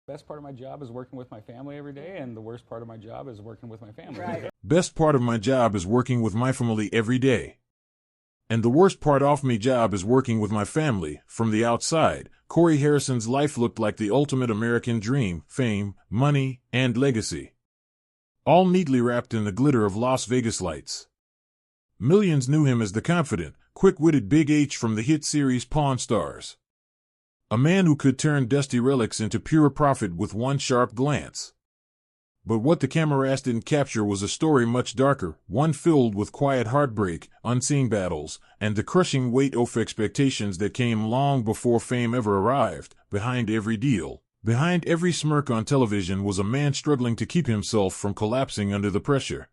Best part of my job is working with my family every day, and the worst part of my job is working with my family every Right. day. Best part of my job is working with my family every day. And the worst part of my job is working with my family. From the outside, Corey Harrison's life looked like the ultimate American dream: fame, money, and legacy, all neatly wrapped in the glitter of Las Vegas lights. Millions knew him as the confident, quick-witted Big H from the hit series Pawn Stars. A man who could turn dusty relics into pure profit with one sharp glance. But what the cameras didn't capture was a story much darker, one filled with quiet heartbreak, unseen battles, and the crushing weight of expectations that came long before fame ever arrived. Behind every deal, behind every smirk on television, was a man struggling to keep himself from collapsing under the pressure.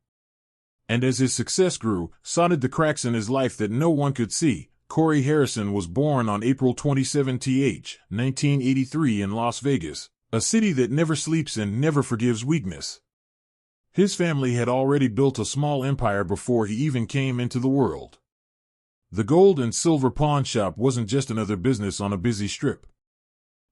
And as his success grew, sodded the cracks in his life that no one could see. Corey Harrison was born on April 27, 1983 in Las Vegas, a city that never sleeps and never forgives weakness. His family had already built a small empire before he even came into the world. The gold and silver pawn shop wasn't just another business on a busy strip.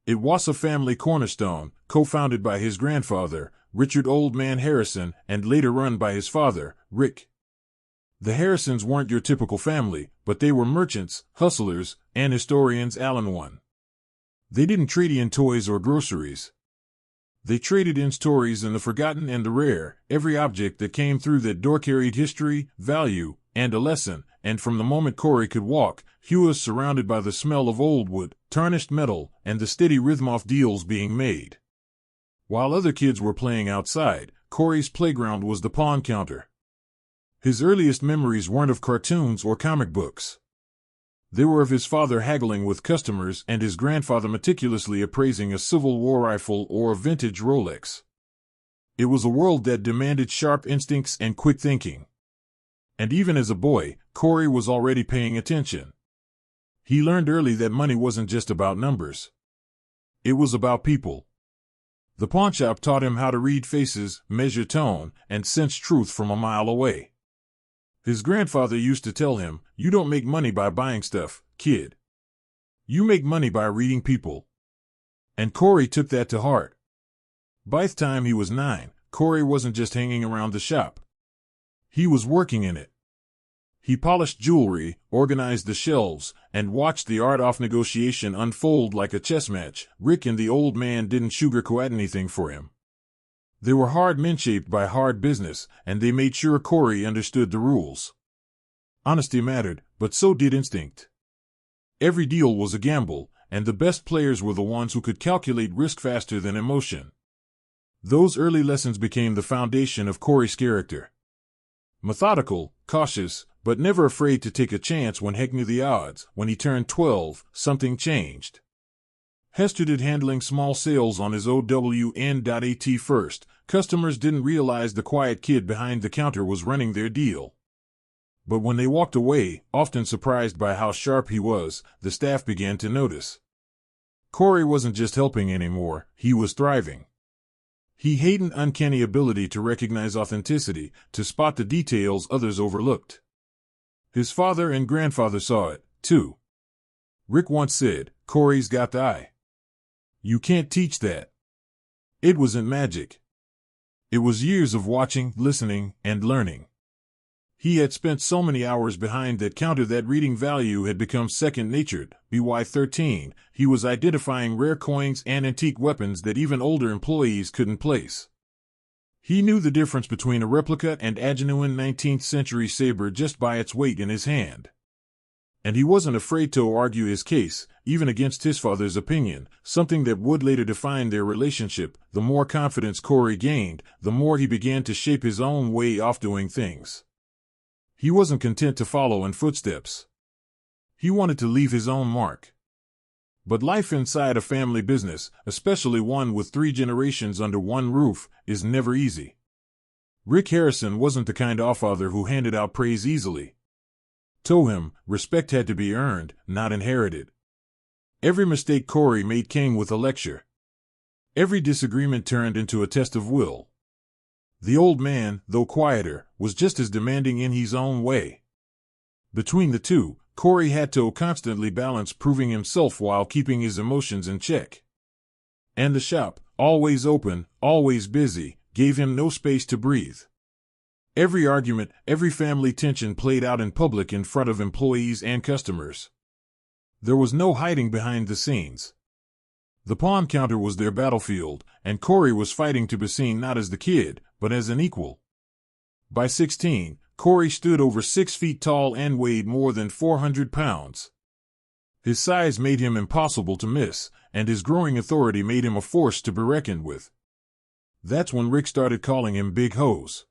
It was a family cornerstone, co-founded by his grandfather, Richard "Old Man" Harrison, and later run by his father, Rick. The Harrisons weren't your typical family, but they were merchants, hustlers, and historians. Allen one. They didn't trade in toys or groceries. They traded in stories and the forgotten and the rare. Every object that came through that door carried history, value, and a lesson, and from the moment Corey could walk, he was surrounded by the smell of old wood, tarnished metal, and the steady rhythm of deals being made. While other kids were playing outside, Corey's playground was the pawn counter. His earliest memories weren't of cartoons or comic books. They were of his father haggling with customers and his grandfather meticulously appraising a Civil War rifle or a vintage Rolex. It was a world that demanded sharp instincts and quick thinking. And even as a boy, Corey was already paying attention. He learned early that money wasn't just about numbers. It was about people. The pawnshop taught him how to read faces, measure tone, and sense truth from a mile away. His grandfather used to tell him, "You don't make money by buying stuff, kid. You make money by reading people." And Corey took that to heart. By the time he was 9, Corey wasn't just hanging around the shop. He was working in it. He polished jewelry, organized the shelves, and watched the art of negotiation unfold like a chess match. Rick and the old man didn't sugarcoat anything for him. They were hard men shaped by hard business, and they made sure Corey understood the rules. Honesty mattered, but so did instinct. Every deal was a gamble, and the best players were the ones who could calculate risk faster than emotion. Those early lessons became the foundation of Corey's character. Methodical, cautious, but never afraid to take a chance when heck knew the odds. When he turned 12, something changed. Hester did handling small sales on his OWN.AT first. Customers didn't realize the quiet kid behind the counter was running their deal. But when they walked away, often surprised by how sharp he was, the staff began to notice. Corey wasn't just helping anymore, he was thriving. He had an uncanny ability to recognize authenticity, to spot the details others overlooked. His father and grandfather saw it, too. Rick once said, "Corey's got the eye. You can't teach that." It wasn't magic. It was years of watching, listening, and learning. He had spent so many hours behind that counter that reading value had become second-natured. By 13, he was identifying rare coins and antique weapons that even older employees couldn't place. He knew the difference between a replica and a genuine 19th-century saber just by its weight in his hand. And he wasn't afraid to argue his case, even against his father's opinion, something that would later define their relationship. The more confidence Corey gained, the more he began to shape his own way of doing things. He wasn't content to follow in footsteps. He wanted to leave his own mark. But life inside a family business, especially one with 3 generations under one roof, is never easy. Rick Harrison wasn't the kind of father who handed out praise easily. To him, respect had to be earned, not inherited. Every mistake Corey made came with a lecture. Every disagreement turned into a test of will. The old man, though quieter, was just as demanding in his own way. Between the two, Corey had to constantly balance proving himself while keeping his emotions in check. And the shop, always open, always busy, gave him no space to breathe. Every argument, every family tension played out in public in front of employees and customers. There was no hiding behind the scenes. The pawn counter was their battlefield, and Corey was fighting to be seen not as the kid, but as an equal. By 16, Corey stood over 6 feet tall and weighed more than 400 pounds. His size made him impossible to miss, and his growing authority made him a force to be reckoned with. That's when Rick started calling him Big Hose.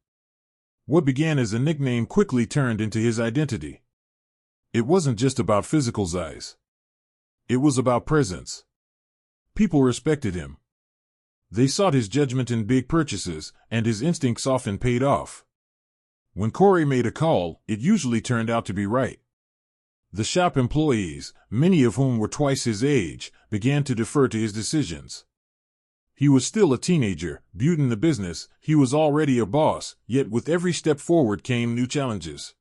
What began as a nickname quickly turned into his identity. It wasn't just about physical size. It was about presence. People respected him. They sought his judgment in big purchases, and his instincts often paid off. When Corey made a call, it usually turned out to be right. The shop employees, many of whom were twice his age, began to defer to his decisions. He was still a teenager, viewed in the business, he was already a boss, yet with every step forward came new challenges.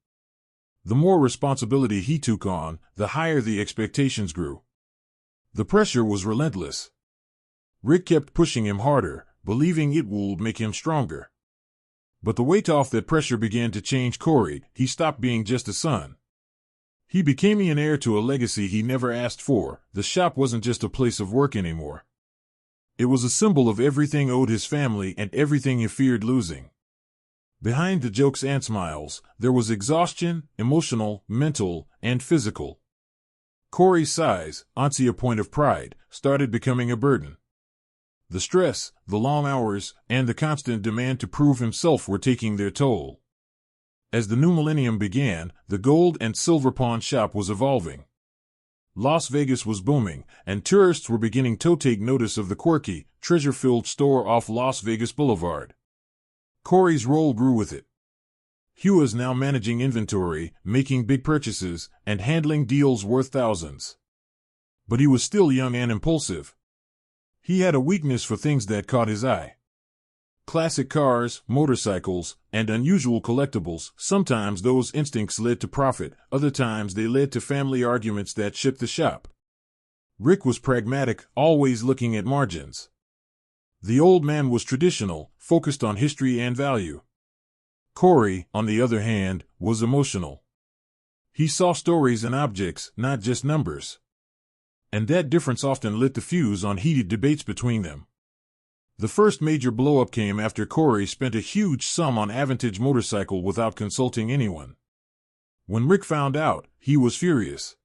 The more responsibility he took on, the higher the expectations grew. The pressure was relentless. Rick kept pushing him harder, believing it would make him stronger. But the weight off that pressure began to change Corey. He stopped being just a son. He became an heir to a legacy he never asked for. The shop wasn't just a place of work anymore. It was a symbol of everything owed his family and everything he feared losing. Behind the jokes and smiles, there was exhaustion, emotional, mental, and physical. Corey's size, once a point of pride, started becoming a burden. The stress, the long hours, and the constant demand to prove himself were taking their toll. As the new millennium began, the gold and silver pawn shop was evolving. Las Vegas was booming, and tourists were beginning to take notice of the quirky, treasure-filled store off Las Vegas Boulevard. Corey's role grew with it. He was now managing inventory, making big purchases, and handling deals worth thousands. But he was still young and impulsive. He had a weakness for things that caught his eye. Classic cars, motorcycles, and unusual collectibles. Sometimes those instincts led to profit, other times they led to family arguments that shook the shop. Rick was pragmatic, always looking at margins. The old man was traditional, focused on history and value. Corey, on the other hand, was emotional. He saw stories and objects, not just numbers. And that difference often lit the fuse on heated debates between them. The first major blow-up came after Corey spent a huge sum on a vintage motorcycle without consulting anyone. When Rick found out, he was furious.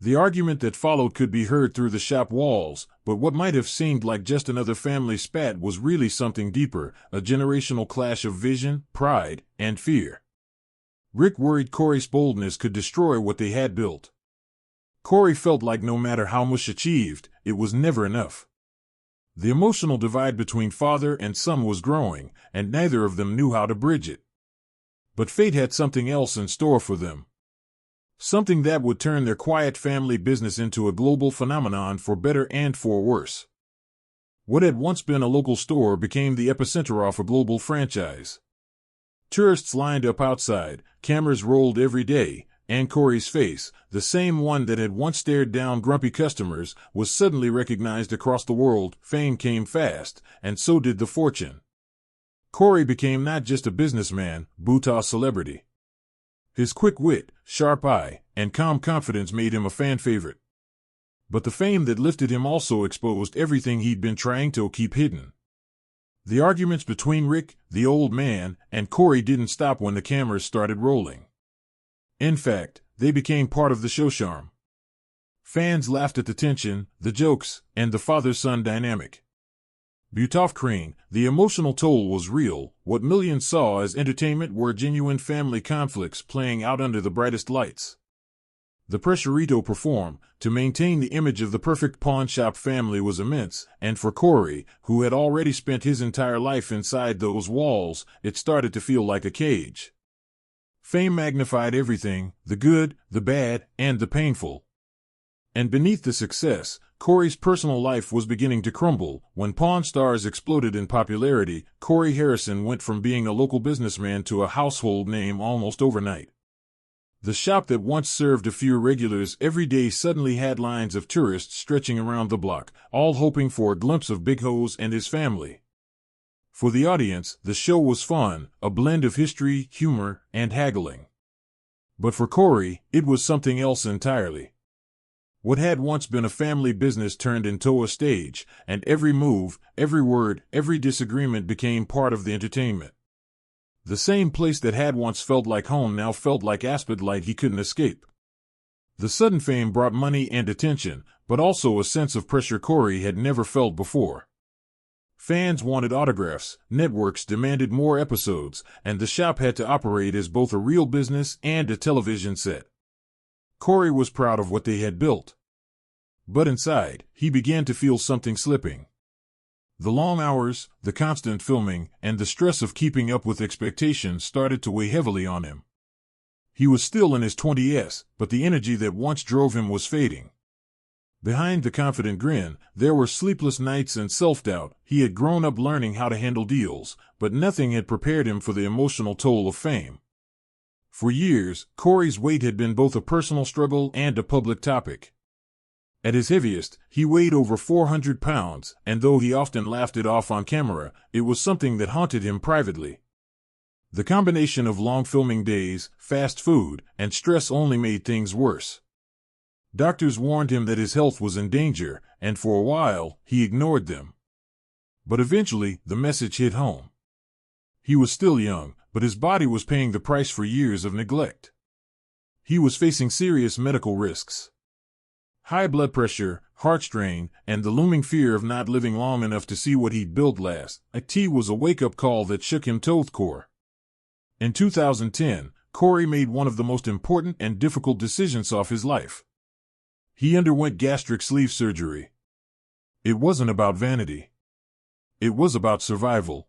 The argument that followed could be heard through the shop walls, but what might have seemed like just another family spat was really something deeper, a generational clash of vision, pride, and fear. Rick worried Corey's boldness could destroy what they had built. Corey felt like no matter how much achieved, it was never enough. The emotional divide between father and son was growing, and neither of them knew how to bridge it. But fate had something else in store for them. Something that would turn their quiet family business into a global phenomenon for better and for worse. What had once been a local store became the epicenter of a global franchise. Tourists lined up outside, cameras rolled every day, and Corey's face, the same one that had once stared down grumpy customers, was suddenly recognized across the world. Fame came fast, and so did the fortune. Corey became not just a businessman, but a celebrity. His quick wit, sharp eye, and calm confidence made him a fan favorite. But the fame that lifted him also exposed everything he'd been trying to keep hidden. The arguments between Rick, the old man, and Corey didn't stop when the cameras started rolling. In fact, they became part of the show charm. Fans laughed at the tension, the jokes, and the father-son dynamic. But off-screen, the emotional toll was real. What millions saw as entertainment were genuine family conflicts playing out under the brightest lights. The pressure to perform, to maintain the image of the perfect pawn shop family was immense, and for Corey, who had already spent his entire life inside those walls, it started to feel like a cage. Fame magnified everything, the good, the bad, and the painful. And beneath the success, Corey's personal life was beginning to crumble. When Pawn Stars exploded in popularity, Corey Harrison went from being a local businessman to a household name almost overnight. The shop that once served a few regulars every day suddenly had lines of tourists stretching around the block, all hoping for a glimpse of Big Hose and his family. For the audience, the show was fun, a blend of history, humor, and haggling. But for Corey, it was something else entirely. What had once been a family business turned into a stage, and every move, every word, every disagreement became part of the entertainment. The same place that had once felt like home now felt like aspen light he couldn't escape. The sudden fame brought money and attention, but also a sense of pressure Corey had never felt before. Fans wanted autographs, networks demanded more episodes, and the shop had to operate as both a real business and a television set. Corey was proud of what they had built. But inside, he began to feel something slipping. The long hours, the constant filming, and the stress of keeping up with expectations started to weigh heavily on him. He was still in his 20s, but the energy that once drove him was fading. Behind the confident grin, there were sleepless nights and self-doubt. He had grown up learning how to handle deals, but nothing had prepared him for the emotional toll of fame. For years, Corey's weight had been both a personal struggle and a public topic. At his heaviest, he weighed over 400 pounds, and though he often laughed it off on camera, it was something that haunted him privately. The combination of long filming days, fast food, and stress only made things worse. Doctors warned him that his health was in danger, and for a while, he ignored them. But eventually, the message hit home. He was still young, but his body was paying the price for years of neglect. He was facing serious medical risks. High blood pressure, heart strain, and the looming fear of not living long enough to see what he'd built last. It was a wake-up call that shook him to the core. In 2010, Corey made one of the most important and difficult decisions of his life. He underwent gastric sleeve surgery. It wasn't about vanity. It was about survival.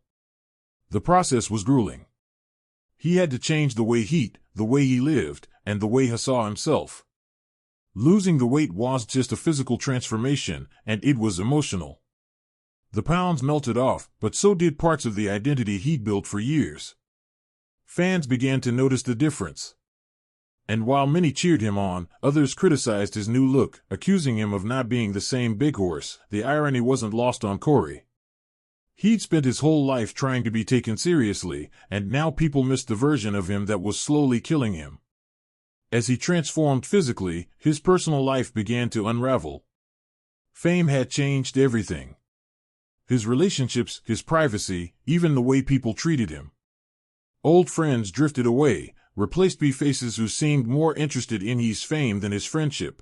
The process was grueling. He had to change the way he lived, and the way he saw himself. Losing the weight wasn't just a physical transformation, and it was emotional. The pounds melted off, but so did parts of the identity he'd built for years. Fans began to notice the difference. And while many cheered him on, others criticized his new look, accusing him of not being the same Big Horse. The irony wasn't lost on Corey. He'd spent his whole life trying to be taken seriously, and now people missed the version of him that was slowly killing him. As he transformed physically, his personal life began to unravel. Fame had changed everything. His relationships, his privacy, even the way people treated him. Old friends drifted away, replaced by faces who seemed more interested in his fame than his friendship.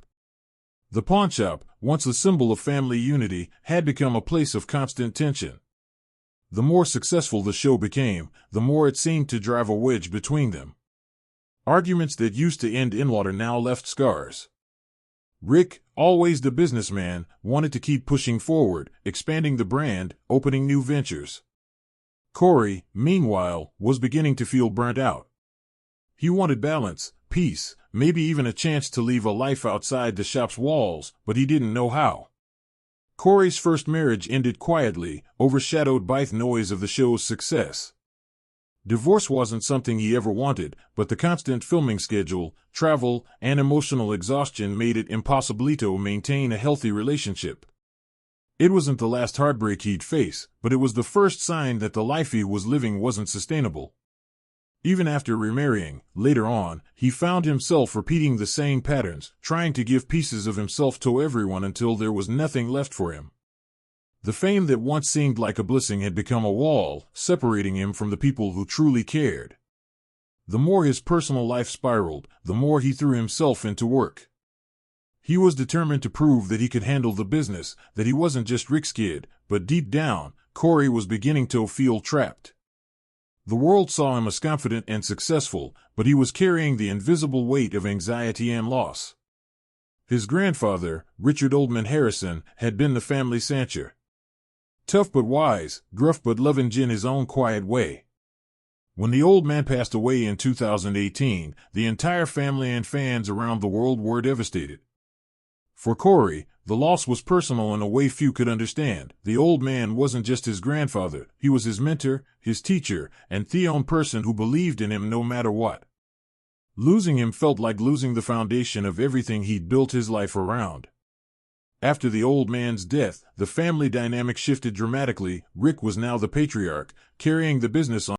The pawnshop, once a symbol of family unity, had become a place of constant tension. The more successful the show became, the more it seemed to drive a wedge between them. Arguments that used to end in water now left scars. Rick, always the businessman, wanted to keep pushing forward, expanding the brand, opening new ventures. Corey, meanwhile, was beginning to feel burnt out. He wanted balance, peace, maybe even a chance to live a life outside the shop's walls, but he didn't know how. Corey's first marriage ended quietly, overshadowed by the noise of the show's success. Divorce wasn't something he ever wanted, but the constant filming schedule, travel, and emotional exhaustion made it impossible to maintain a healthy relationship. It wasn't the last heartbreak he'd face, but it was the first sign that the life he was living wasn't sustainable. Even after remarrying, later on, he found himself repeating the same patterns, trying to give pieces of himself to everyone until there was nothing left for him. The fame that once seemed like a blessing had become a wall, separating him from the people who truly cared. The more his personal life spiraled, the more he threw himself into work. He was determined to prove that he could handle the business, that he wasn't just Rick's kid, but deep down, Corey was beginning to feel trapped. The world saw him as confident and successful, but he was carrying the invisible weight of anxiety and loss. His grandfather, Richard Oldman Harrison, had been the family sanctuary. Tough but wise, gruff but loving in his own quiet way. When the old man passed away in 2018, the entire family and fans around the world were devastated. For Corey, the loss was personal in a way few could understand. The old man wasn't just his grandfather, he was his mentor, his teacher, and the only person who believed in him no matter what. Losing him felt like losing the foundation of everything he'd built his life around. After the old man's death, the family dynamic shifted dramatically. Rick was now the patriarch, carrying the business on